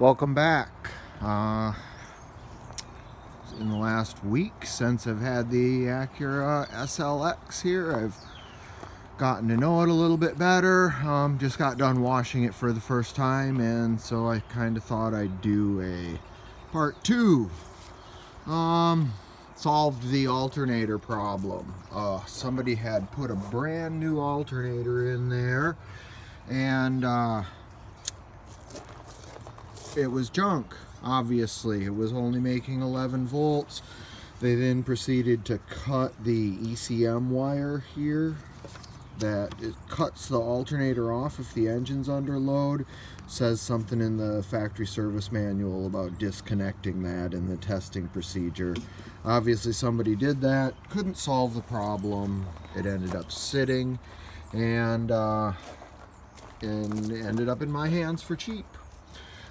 Welcome back. In the last week since I've had the Acura SLX here, I've gotten to know it a little bit better. Just got done washing it for the first time, and so I kind of thought I'd do a part two. Solved the alternator problem. Somebody had put a brand new alternator in there, and it was junk. Obviously, it was only making 11 volts. They then proceeded to cut the ECM wire here that it cuts the alternator off if the engine's under load. Says something in the factory service manual about disconnecting that in the testing procedure. Obviously somebody did that, couldn't solve the problem. It ended up sitting and ended up in my hands for cheap.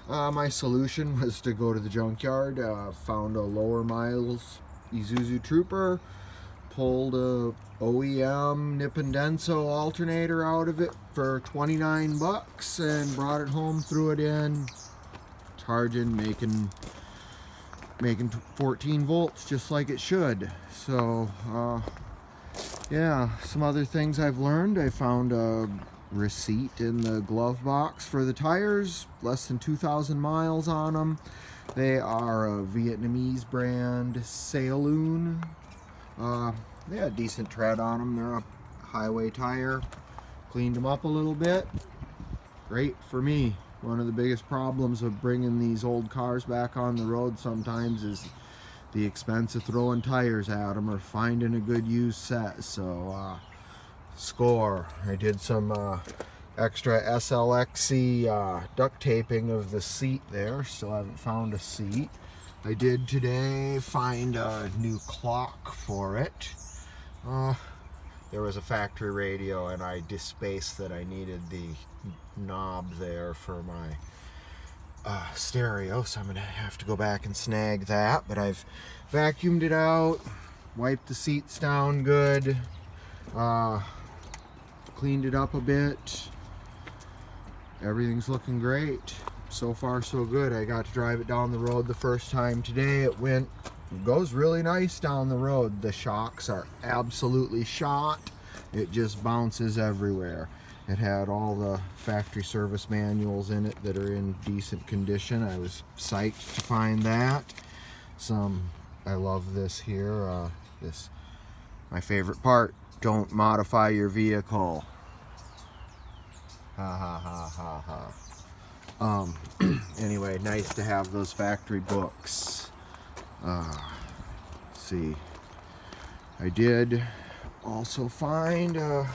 My solution was to go to the junkyard, found a lower miles Isuzu Trooper, pulled a OEM Nippondenso alternator out of it for 29 bucks and brought it home, threw it in, charging, making 14 volts just like it should. So yeah, some other things I've learned. I found a receipt in the glove box for the tires, less than 2,000 miles on them. They are a Vietnamese brand, Saloon. They had decent tread on them. They're a highway tire. Cleaned them up a little bit. Great for me. One of the biggest problems of bringing these old cars back on the road sometimes is the expense of throwing tires at them or finding a good used set. So score. I did some extra SLXy duct taping of the seat there. Still haven't found a seat. I did today find a new clock for it. There was a factory radio and I dispaced that I needed the knob there for my stereo, so I'm gonna have to go back and snag that. But I've vacuumed it out, wiped the seats down good, cleaned it up a bit. Everything's looking great. So far so good. I got to drive it down the road the first time today. It goes really nice down the road. The shocks are absolutely shot. It just bounces everywhere. It had all the factory service manuals in it that are in decent condition. I was psyched to find that. I love this here. My favorite part. Don't modify your vehicle. Ha ha ha ha ha. Anyway, nice to have those factory books. Let's see. I did also find a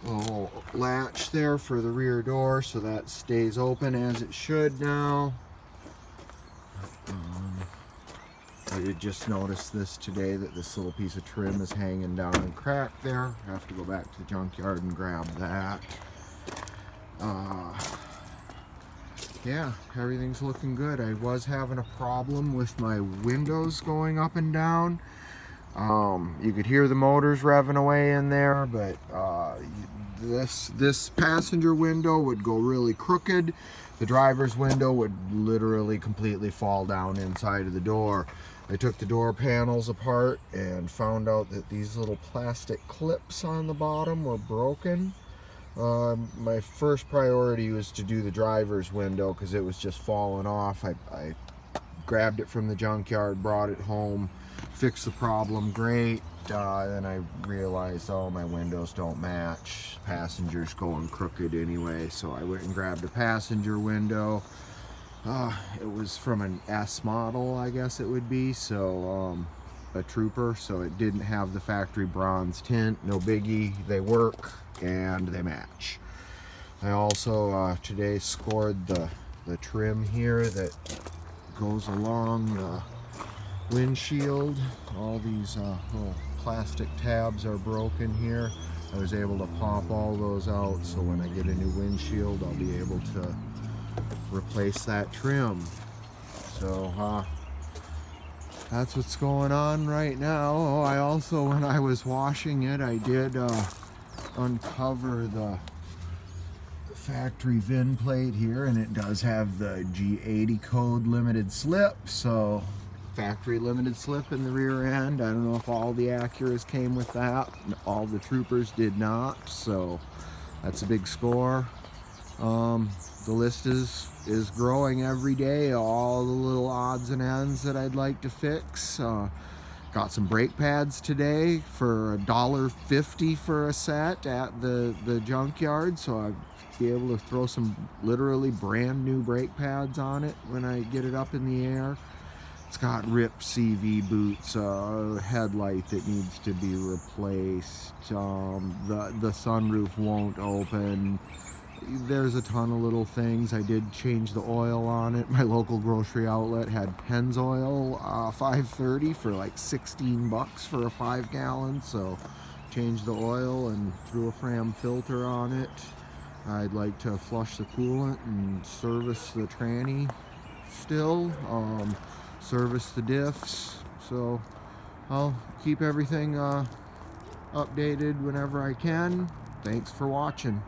little latch there for the rear door, so that stays open as it should now. I did just notice this today, that this little piece of trim is hanging down and cracked there. I have to go back to the junkyard and grab that. Yeah, everything's looking good. I was having a problem with my windows going up and down. You could hear the motors revving away in there, but this passenger window would go really crooked. The driver's window would literally completely fall down inside of the door. I took the door panels apart and found out that these little plastic clips on the bottom were broken. My first priority was to do the driver's window because it was just falling off. I grabbed it from the junkyard, brought it home, fixed the problem, great. Then I realized, oh, my windows don't match. Passenger's going crooked anyway, so I went and grabbed a passenger window. It was from an S model, I guess it would be, so a Trooper, so it didn't have the factory bronze tint. No biggie, they work and they match. I also today scored the trim here that goes along the windshield. All these little plastic tabs are broken here. I was able to pop all those out, so when I get a new windshield I'll be able to replace that trim. So that's what's going on right now. Oh, I also, when I was washing it, I did uncover the factory VIN plate here, and it does have the G80 code limited slip, so factory limited slip in the rear end. I don't know if all the Acuras came with that. All the Troopers did not, so that's a big score. The list is growing every day, all the little odds and ends that I'd like to fix. Got some brake pads today for $1.50 for a set at the junkyard, so I'll be able to throw some literally brand new brake pads on it when I get it up in the air. It's got ripped CV boots, a headlight that needs to be replaced, the sunroof won't open. There's a ton of little things. I did change the oil on it. My local grocery outlet had Pennzoil 530 for like 16 bucks for a 5-gallon, so changed the oil and threw a Fram filter on it. I'd like to flush the coolant and service the tranny still, service the diffs, so I'll keep everything updated whenever I can. Thanks for watching.